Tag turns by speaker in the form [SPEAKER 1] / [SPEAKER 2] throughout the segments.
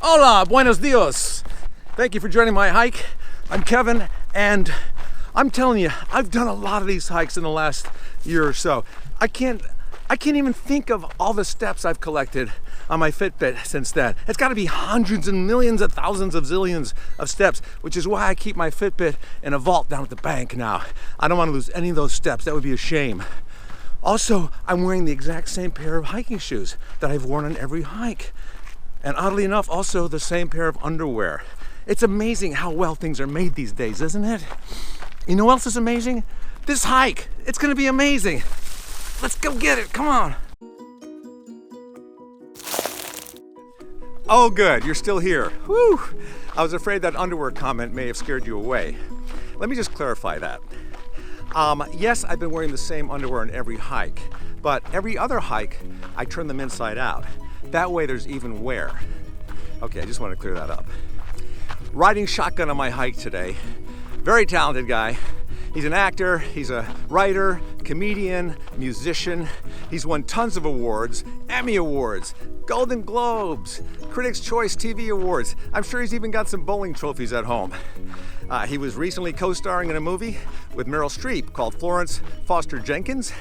[SPEAKER 1] Hola, buenos dias. Thank you for joining my hike. I'm Kevin, and I'm telling you, I've done a lot of these hikes in the last year or so. I can't even think of all the steps I've collected on my Fitbit since then. It's got to be hundreds and millions of thousands of zillions of steps, which is why I keep my Fitbit in a vault down at the bank now. I don't want to lose any of those steps. That would be a shame. Also, I'm wearing the exact same pair of hiking shoes that I've worn on every hike. And oddly enough, also the same pair of underwear. It's amazing how well things are made these days, isn't it? You know what else is amazing? This hike. It's gonna be amazing. Let's go get it, come on. Oh good, you're still here. Whew. I was afraid that underwear comment may have scared you away. Let me just clarify that. Yes, I've been wearing the same underwear on every hike, but every other hike, I turn them inside out. That way there's even wear. Okay, I just want to clear that up. Riding shotgun on my hike today. Very talented guy. He's an actor, he's a writer, comedian, musician. He's won tons of awards, Emmy Awards, Golden Globes, Critics' Choice TV Awards. I'm sure he's even got some bowling trophies at home. He was recently co-starring in a movie with Meryl Streep called Florence Foster Jenkins,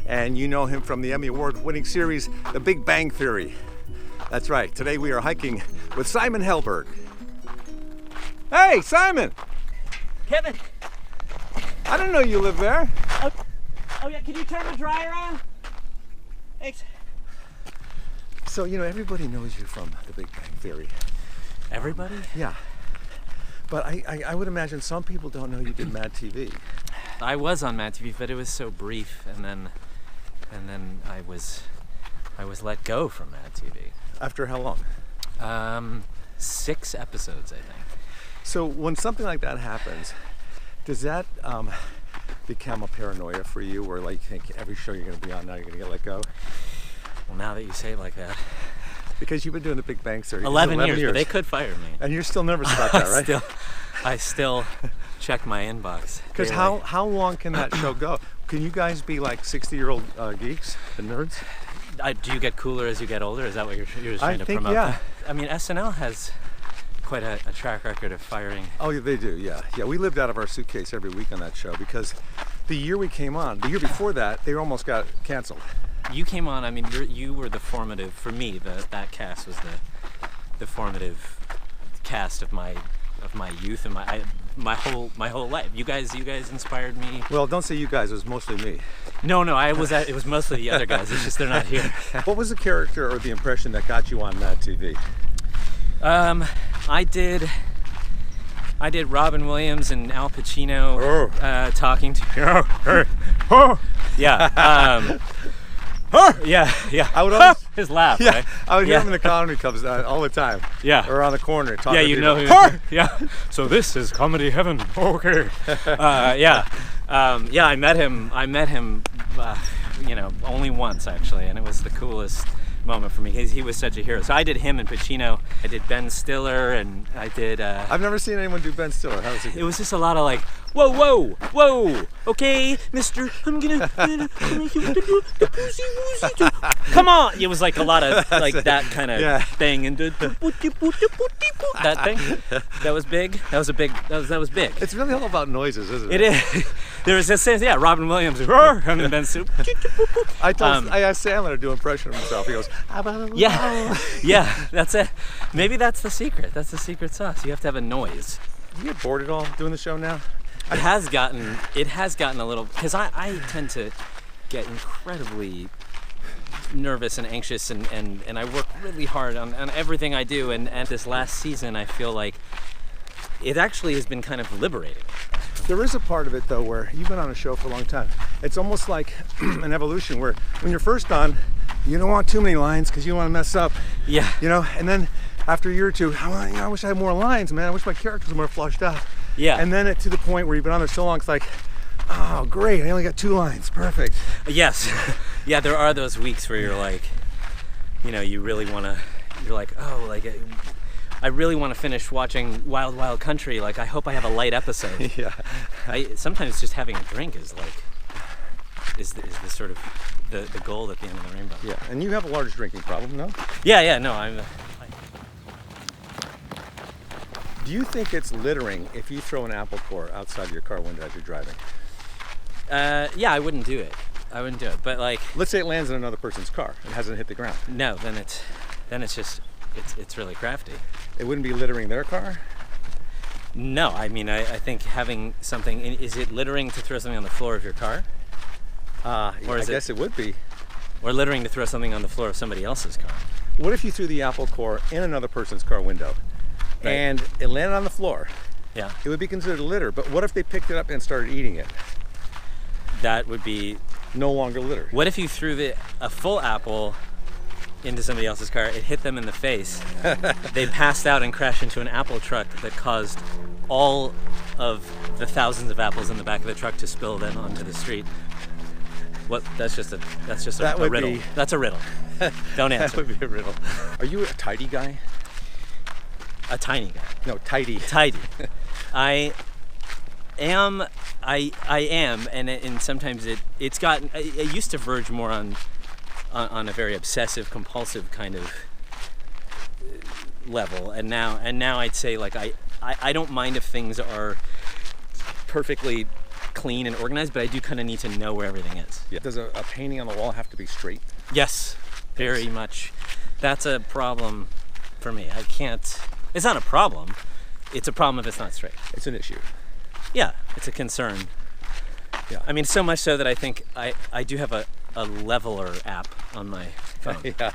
[SPEAKER 1] and you know him from the Emmy Award-winning series The Big Bang Theory. That's right, today we are hiking with Simon Helberg. Hey, Simon!
[SPEAKER 2] Kevin!
[SPEAKER 1] I didn't know you lived there.
[SPEAKER 2] Oh yeah, can you turn the dryer on? Thanks.
[SPEAKER 1] So, you know, everybody knows you from The Big Bang Theory.
[SPEAKER 2] Everybody?
[SPEAKER 1] Yeah. But I would imagine some people don't know you did Mad TV.
[SPEAKER 2] I was on Mad TV, but it was so brief, and then I was let go from Mad TV.
[SPEAKER 1] After how long?
[SPEAKER 2] 6 episodes, I think.
[SPEAKER 1] So when something like that happens, does that become a paranoia for you, where like you think every show you're going to be on now you're going to get let go?
[SPEAKER 2] Well, now that you say it like that.
[SPEAKER 1] Because you've been doing The Big Bang Theory
[SPEAKER 2] 11 years, but they could fire me.
[SPEAKER 1] And you're still nervous about that, right?
[SPEAKER 2] I still check my inbox.
[SPEAKER 1] Because how long can that show go? Can you guys be like 60-year-old geeks and nerds?
[SPEAKER 2] Do you get cooler as you get older? Is that what you're trying to promote?
[SPEAKER 1] Yeah.
[SPEAKER 2] I mean, SNL has quite a track record of firing.
[SPEAKER 1] Oh, yeah, they do, yeah. Yeah, we lived out of our suitcase every week on that show because the year we came on, the year before that, they almost got canceled.
[SPEAKER 2] You came on, I mean, you were the formative, for me, that cast was the formative cast of my youth and my whole life. You guys inspired me.
[SPEAKER 1] Well, don't say you guys, it was mostly me.
[SPEAKER 2] No, it was mostly the other guys. It's just they're not here.
[SPEAKER 1] What was the character or the impression that got you on Mad TV?
[SPEAKER 2] I did Robin Williams and Al Pacino talking to yeah. Yeah.
[SPEAKER 1] I would always,
[SPEAKER 2] his laugh.
[SPEAKER 1] Yeah,
[SPEAKER 2] right?
[SPEAKER 1] I would hear him in the comedy clubs all the time.
[SPEAKER 2] Yeah.
[SPEAKER 1] Around the corner talking.
[SPEAKER 2] Yeah,
[SPEAKER 1] to
[SPEAKER 2] you
[SPEAKER 1] people.
[SPEAKER 2] know him. Yeah. So this is comedy heaven. Okay. Yeah. I met him. Only once actually, and it was the coolest moment for me. He was such a hero. So I did him and Pacino. I did Ben Stiller, and I did.
[SPEAKER 1] I've never seen anyone do Ben Stiller. How was he?
[SPEAKER 2] It was just a lot of like, whoa, okay, Mister, I'm gonna make you the pussy woozy. Come on! It was like a lot of like that kind of thing, and that thing. That was big. That was big.
[SPEAKER 1] It's really all about noises, isn't it?
[SPEAKER 2] It is. There was a sense, Robin Williams, and then Ben Stiller.
[SPEAKER 1] I asked Sandler to do an impression of himself. He goes,
[SPEAKER 2] yeah, that's it. Maybe that's the secret. That's the secret sauce. You have to have a noise.
[SPEAKER 1] Do you get bored at all doing the show now?
[SPEAKER 2] It has gotten a little, because I tend to get incredibly nervous and anxious, and I work really hard on everything I do, and this last season I feel like it actually has been kind of liberating.
[SPEAKER 1] There is a part of it though where you've been on a show for a long time. It's almost like an evolution where when you're first on, you don't want too many lines because you don't want to mess up.
[SPEAKER 2] Yeah.
[SPEAKER 1] You know, and then after a year or two, I wish I had more lines, man. I wish my characters were more flushed out.
[SPEAKER 2] Yeah.
[SPEAKER 1] And then to the point where you've been on there so long, it's like, oh, great, I only got 2 lines. Perfect.
[SPEAKER 2] Yes. Yeah, there are those weeks where you're like, you really want to, you're like, oh, like, I really want to finish watching Wild Wild Country. Like, I hope I have a light episode.
[SPEAKER 1] Yeah.
[SPEAKER 2] Sometimes just having a drink is the sort of the gold at the end of the rainbow.
[SPEAKER 1] Yeah, and you have a large drinking problem, no?
[SPEAKER 2] Yeah, no, I'm.
[SPEAKER 1] Do you think it's littering if you throw an apple core outside your car window as you're driving?
[SPEAKER 2] Yeah, I wouldn't do it. But like,
[SPEAKER 1] let's say it lands in another person's car and hasn't hit the ground.
[SPEAKER 2] No, then it's really crafty.
[SPEAKER 1] It wouldn't be littering their car?
[SPEAKER 2] No, I mean, I think having something, is it littering to throw something on the floor of your car?
[SPEAKER 1] I guess it would be.
[SPEAKER 2] Or littering to throw something on the floor of somebody else's car?
[SPEAKER 1] What if you threw the apple core in another person's car window, right, and it landed on the floor?
[SPEAKER 2] Yeah.
[SPEAKER 1] It would be considered litter, but what if they picked it up and started eating it?
[SPEAKER 2] That would be
[SPEAKER 1] no longer litter.
[SPEAKER 2] What if you threw a full apple into somebody else's car, it hit them in the face, they passed out and crashed into an apple truck that caused all of the thousands of apples in the back of the truck to spill then onto the street? What? That's just a riddle. That's a riddle. Don't answer.
[SPEAKER 1] That would be a riddle. Are you a tidy guy?
[SPEAKER 2] A tiny guy?
[SPEAKER 1] No, tidy.
[SPEAKER 2] Tidy. I am, and sometimes it's gotten. It used to verge more on a very obsessive, compulsive kind of level, and now I'd say like I don't mind if things are perfectly clean and organized, but I do kind of need to know where everything is.
[SPEAKER 1] Yeah. Does a painting on the wall have to be straight?
[SPEAKER 2] Yes, very much. That's a problem for me. I can't. It's not a problem. It's a problem if it's not straight.
[SPEAKER 1] It's an issue.
[SPEAKER 2] Yeah, it's a concern.
[SPEAKER 1] Yeah.
[SPEAKER 2] I mean, so much so that I think I do have a leveler app on my phone.
[SPEAKER 1] Yeah,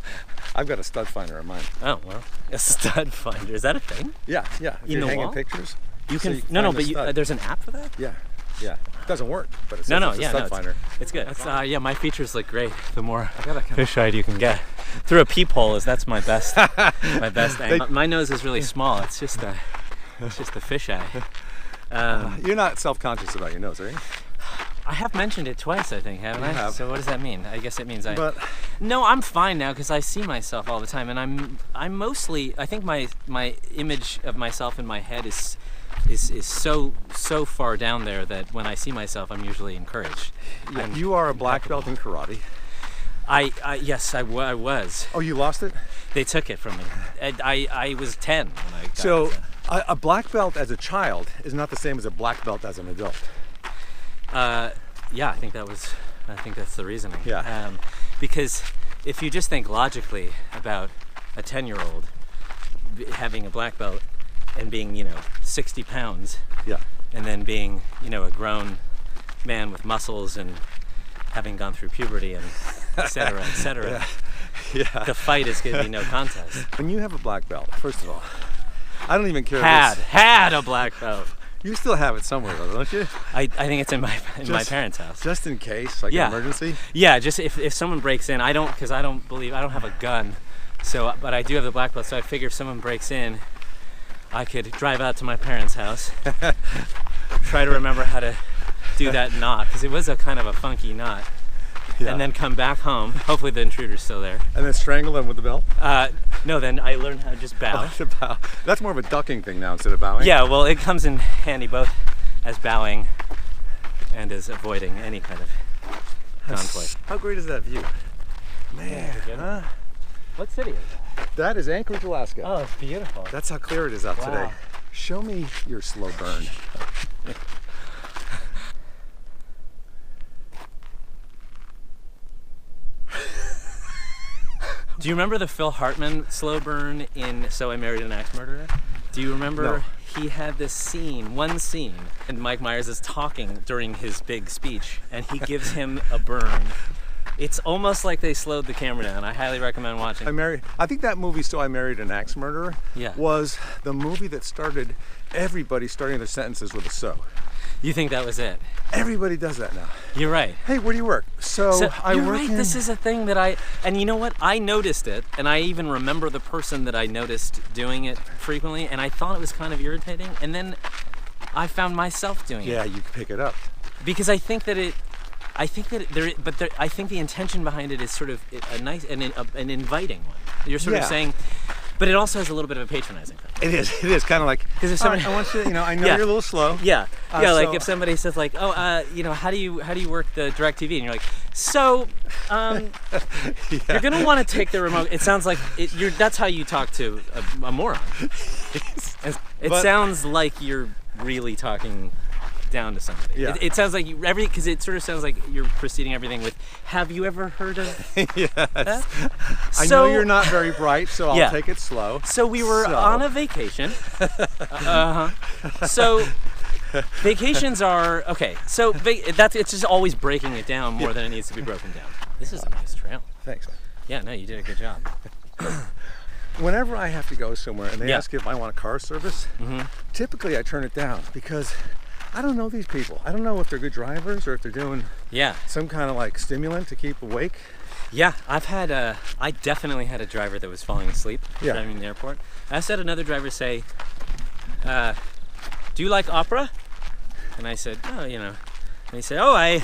[SPEAKER 1] I've got a stud finder on mine.
[SPEAKER 2] Oh, well, a stud finder. Is that a thing?
[SPEAKER 1] Yeah. If
[SPEAKER 2] in
[SPEAKER 1] you're
[SPEAKER 2] the
[SPEAKER 1] hanging
[SPEAKER 2] wall?
[SPEAKER 1] Pictures.
[SPEAKER 2] You can
[SPEAKER 1] but
[SPEAKER 2] there's an app for that?
[SPEAKER 1] Yeah. It doesn't work, but it's a stud finder.
[SPEAKER 2] It's good. Yeah, my features look great. The more fish-eyed you can get through a peephole that's my best angle. My nose is really small. It's just the fisheye.
[SPEAKER 1] You're not self-conscious about your nose, are you?
[SPEAKER 2] I have mentioned it twice, I think, haven't I?
[SPEAKER 1] Have.
[SPEAKER 2] So what does that mean? I guess it means
[SPEAKER 1] No,
[SPEAKER 2] I'm fine now because I see myself all the time, and I'm mostly. I think my image of myself in my head is so far down there that when I see myself, I'm usually encouraged.
[SPEAKER 1] Yeah, you are a black belt in karate.
[SPEAKER 2] Yes, I was.
[SPEAKER 1] Oh, you lost it?
[SPEAKER 2] They took it from me. I was 10 when I got
[SPEAKER 1] So a black belt as a child is not the same as a black belt as an adult.
[SPEAKER 2] Yeah, I think that's the reasoning.
[SPEAKER 1] Yeah.
[SPEAKER 2] Because if you just think logically about a 10-year-old having a black belt and being, 60 pounds,
[SPEAKER 1] yeah,
[SPEAKER 2] and then being, a grown man with muscles and having gone through puberty and et cetera,
[SPEAKER 1] yeah.
[SPEAKER 2] The fight is going to be no contest.
[SPEAKER 1] When you have a black belt, first of all, I don't even care.
[SPEAKER 2] Had a black belt.
[SPEAKER 1] You still have it somewhere, though, don't you?
[SPEAKER 2] I think it's in my parents' house.
[SPEAKER 1] Just in case, like an emergency?
[SPEAKER 2] Yeah, just if someone breaks in, I don't have a gun, but I do have the black belt, so I figure if someone breaks in, I could drive out to my parents' house, try to remember how to do that knot, because it was a kind of a funky knot, and then come back home. Hopefully the intruder's still there.
[SPEAKER 1] And then strangle them with the belt?
[SPEAKER 2] No, then I learned how to just bow.
[SPEAKER 1] That's more of a ducking thing now instead of bowing?
[SPEAKER 2] Yeah, well, it comes in handy both as bowing and as avoiding any kind of conflict.
[SPEAKER 1] How great is that view? Man, huh?
[SPEAKER 2] What city is that?
[SPEAKER 1] That is Anchorage, Alaska.
[SPEAKER 2] Oh, it's beautiful.
[SPEAKER 1] That's how clear it is out today. Show me your slow burn.
[SPEAKER 2] Do you remember the Phil Hartman slow burn in So I Married an Axe Murderer? Do you remember?
[SPEAKER 1] No.
[SPEAKER 2] He had one scene, and Mike Myers is talking during his big speech, and he gives him a burn. It's almost like they slowed the camera down. I highly recommend watching.
[SPEAKER 1] I think that movie, So I Married an Axe Murderer, was the movie that started everybody starting their sentences with a so.
[SPEAKER 2] You think that was it?
[SPEAKER 1] Everybody does that now.
[SPEAKER 2] You're right.
[SPEAKER 1] Hey, where do you work? So I
[SPEAKER 2] you're
[SPEAKER 1] work
[SPEAKER 2] right. This is a thing that and you know what? I noticed it, and I even remember the person that I noticed doing it frequently, and I thought it was kind of irritating, and then I found myself doing it.
[SPEAKER 1] Yeah, you can pick it up.
[SPEAKER 2] Because I think the intention behind it is sort of a nice and an inviting one. You're sort of saying, but it also has a little bit of a patronizing thing.
[SPEAKER 1] It is kind of like, because if somebody, I want you, I know you're a little slow.
[SPEAKER 2] Yeah, like if somebody says like, how do you work the DirecTV, and you're like, So, you're gonna want to take the remote. It sounds like that's how you talk to a moron. It sounds like you're really talking down to somebody.
[SPEAKER 1] Yeah.
[SPEAKER 2] It sounds like because it sort of sounds like you're preceding everything with, have you ever heard of
[SPEAKER 1] Yes.
[SPEAKER 2] that?
[SPEAKER 1] I know you're not very bright, so I'll
[SPEAKER 2] Yeah.
[SPEAKER 1] take it slow.
[SPEAKER 2] So we were on a vacation. So vacations are okay. So it's just always breaking it down more than it needs to be broken down. This is a nice trail.
[SPEAKER 1] Thanks, man.
[SPEAKER 2] Yeah, no, you did a good job.
[SPEAKER 1] Whenever I have to go somewhere and they ask if I want a car service, typically I turn it down because I don't know these people. I don't know if they're good drivers or if they're doing some kind of like stimulant to keep awake.
[SPEAKER 2] Yeah, I definitely had a driver that was falling asleep driving in the airport. I also had another driver say, do you like opera? And I said, oh, And he said, oh, I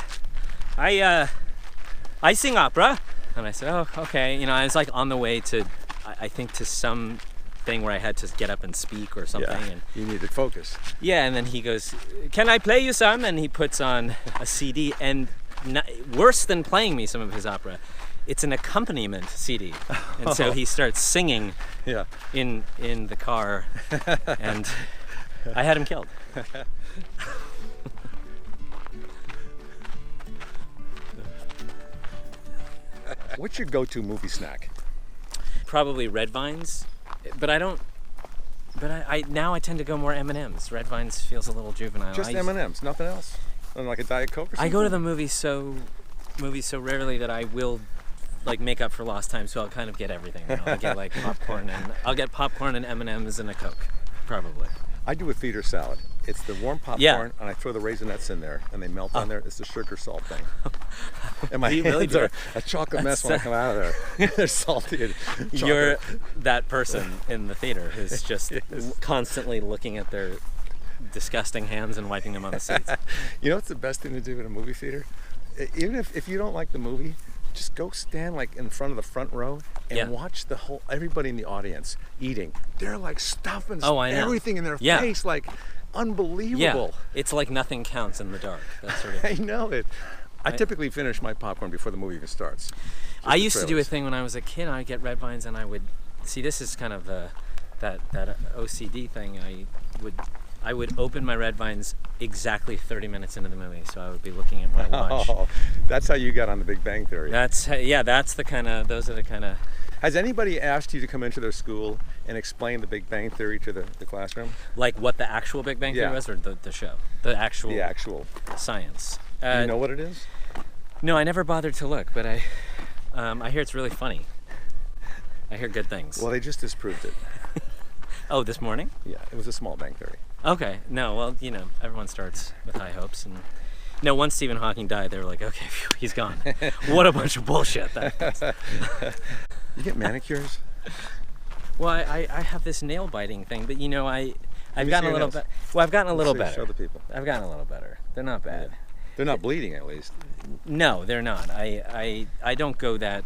[SPEAKER 2] sing opera. And I said, oh, okay. I was like on the way to, I think to some thing where I had to get up and speak or something.
[SPEAKER 1] Yeah,
[SPEAKER 2] and
[SPEAKER 1] you needed focus.
[SPEAKER 2] Yeah, and then he goes, can I play you some? And he puts on a CD, and worse than playing me some of his opera, it's an accompaniment CD. And so he starts singing in the car, and I had him killed.
[SPEAKER 1] What's your go-to movie snack?
[SPEAKER 2] Probably Red Vines, but I don't. But I now I tend to go more M&Ms. Red Vines feels a little juvenile.
[SPEAKER 1] Just M&Ms, nothing else? Like a Diet Coke or something?
[SPEAKER 2] I go to the movies so rarely that I will like make up for lost time, so I'll kind of get everything. I'll get like popcorn and M&Ms and a Coke, probably.
[SPEAKER 1] I do a theater salad. It's the warm popcorn, and I throw the Raisinets in there, and they melt on there. It's the sugar salt thing. And my hands are a chocolate mess when I come out of there. They're salty and chocolate.
[SPEAKER 2] You're that person in the theater who's just constantly looking at their disgusting hands and wiping them on the seats.
[SPEAKER 1] You know what's the best thing to do in a movie theater? Even if you don't like the movie, just go stand like in front of the front row and watch everybody in the audience eating. They're like stuffing everything in their face, like unbelievable.
[SPEAKER 2] Yeah, it's like nothing counts in the dark. That sort of.
[SPEAKER 1] I know it. I typically finish my popcorn before the movie even starts.
[SPEAKER 2] I used to do a thing when I was a kid. I'd get Red Vines, and I would see. This is kind of that OCD thing. I would open my Red Vines exactly 30 minutes into the movie, so I would be looking at my watch.
[SPEAKER 1] Oh, that's how you got on The Big Bang Theory.
[SPEAKER 2] Those are the kind of.
[SPEAKER 1] Has anybody asked you to come into their school and explain The Big Bang Theory to the classroom?
[SPEAKER 2] Like what the actual Big Bang Theory was, or the show? The actual science.
[SPEAKER 1] Do you know what it is?
[SPEAKER 2] No, I never bothered to look, but I hear it's really funny. I hear good things.
[SPEAKER 1] Well, they just disproved it.
[SPEAKER 2] Oh, this morning?
[SPEAKER 1] Yeah, it was a small bang theory.
[SPEAKER 2] Okay. No, well, everyone starts with high hopes, and no, once Stephen Hawking died, they were like, okay, phew, he's gone. What a bunch of bullshit that was.
[SPEAKER 1] You get manicures?
[SPEAKER 2] Well, I have this nail biting thing, but I've gotten a little better. Well, I've gotten a little better.
[SPEAKER 1] Show the people.
[SPEAKER 2] I've gotten a little better. They're not bad.
[SPEAKER 1] Yeah. They're not bleeding, at least.
[SPEAKER 2] No, they're not. I don't go that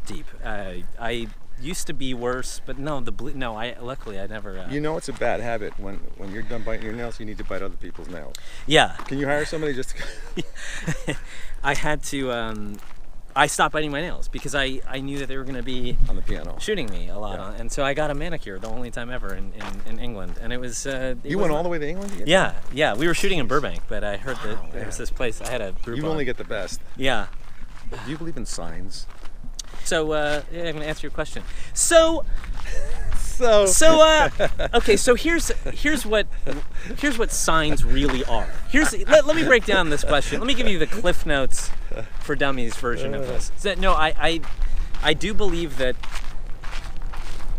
[SPEAKER 2] deep. I used to be worse, but no, luckily I never.
[SPEAKER 1] It's a bad habit. When you're done biting your nails, you need to bite other people's nails.
[SPEAKER 2] Yeah.
[SPEAKER 1] Can you hire somebody just to...
[SPEAKER 2] I had to. I stopped biting my nails because I knew that they were going to be
[SPEAKER 1] on the piano
[SPEAKER 2] shooting me a lot, and so I got a manicure the only time ever in England, and it was.
[SPEAKER 1] You went all the way to England?
[SPEAKER 2] Yeah. We were shooting in Burbank, but I heard that there was this place. I had a group.
[SPEAKER 1] You only get the best.
[SPEAKER 2] Yeah.
[SPEAKER 1] Do you believe in signs?
[SPEAKER 2] So I'm going to answer your question. So here's what signs really are. Let me break down this question. Let me give you the Cliff Notes for Dummies version of this. So, no, I do believe that.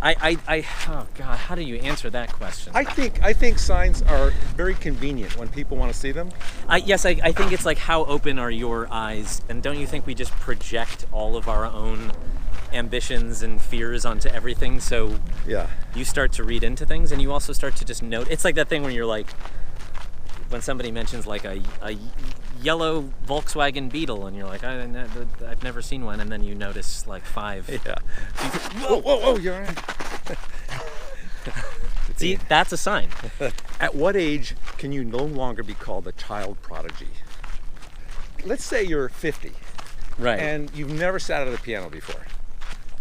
[SPEAKER 2] Oh God, how do you answer that question?
[SPEAKER 1] I think signs are very convenient when people want to see them.
[SPEAKER 2] I think it's like, how open are your eyes, and don't you think we just project all of our own ambitions and fears onto everything? So you start to read into things, and you also start to just note. It's like that thing when you're like, when somebody mentions like a yellow Volkswagen Beetle, and you're like, I've never seen one, and then you notice like 5.
[SPEAKER 1] Yeah. Whoa, you're right.
[SPEAKER 2] See, that's a sign.
[SPEAKER 1] At what age can you no longer be called a child prodigy? Let's say you're 50
[SPEAKER 2] Right.
[SPEAKER 1] And you've never sat at a piano before.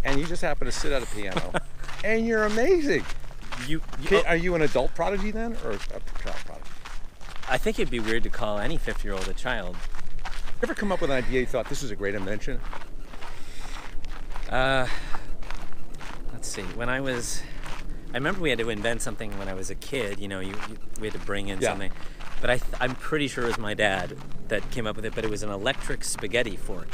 [SPEAKER 1] And you just happen to sit at a piano. And you're amazing. Are you an adult prodigy then, or a child prodigy?
[SPEAKER 2] I think it'd be weird to call any 50-year-old a child.
[SPEAKER 1] You ever come up with an idea you thought this was a great invention?
[SPEAKER 2] Let's see. I remember we had to invent something when I was a kid. You know, we had to bring in something. But I'm pretty sure it was my dad that came up with it. But it was an electric spaghetti fork.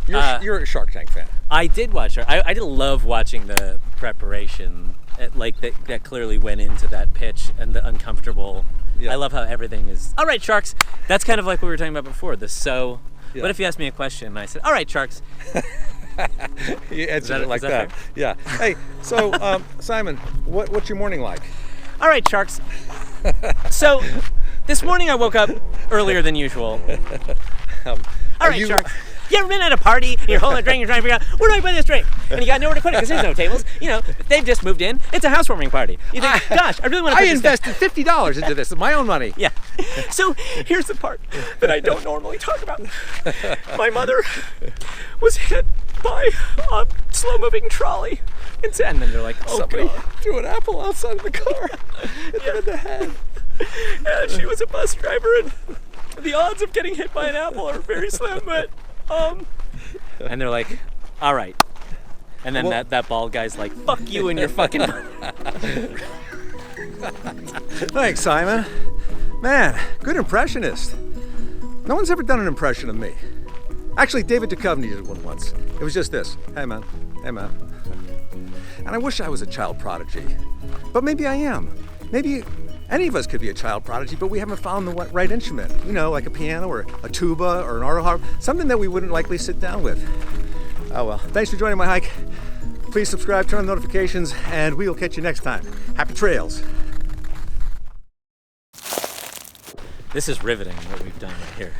[SPEAKER 1] You're a Shark Tank fan.
[SPEAKER 2] I did watch her. I did love watching the preparation. That clearly went into that pitch and the uncomfortable. Yeah. I love how everything is. All right, sharks. That's kind of like what we were talking about before. Yeah. What if you asked me a question and I said, "All right, sharks."
[SPEAKER 1] You answered it like that. Yeah. Hey, so Simon, what's your morning like?
[SPEAKER 2] All right, sharks. So this morning I woke up earlier than usual. All right, sharks. You ever been at a party and you're holding a drink and you're trying to figure out, where do I put this drink? And you got nowhere to put it because there's no tables. You know, they've just moved in. It's a housewarming party. You think, gosh, I really want to put
[SPEAKER 1] I invested $50 into this. It's my own money.
[SPEAKER 2] Yeah. So here's the part that I don't normally talk about. My mother was hit by a slow-moving trolley. And then they're like, oh,
[SPEAKER 1] somebody
[SPEAKER 2] God.
[SPEAKER 1] threw an apple outside of the car. Hit them in the head.
[SPEAKER 2] And she was a bus driver, and the odds of getting hit by an apple are very slim, but and they're like, all right. And then that bald guy's like, fuck you and your fucking
[SPEAKER 1] Thanks, Simon. Man, good impressionist. No one's ever done an impression of me. Actually, David Duchovny did one once. It was just this. Hey, man. Hey, man. And I wish I was a child prodigy. But maybe I am. Maybe any of us could be a child prodigy, but we haven't found the right instrument. You know, like a piano or a tuba or an auto harp. Something that we wouldn't likely sit down with. Oh well. Thanks for joining my hike. Please subscribe, turn on notifications, and we will catch you next time. Happy trails.
[SPEAKER 2] This is riveting what we've done right here.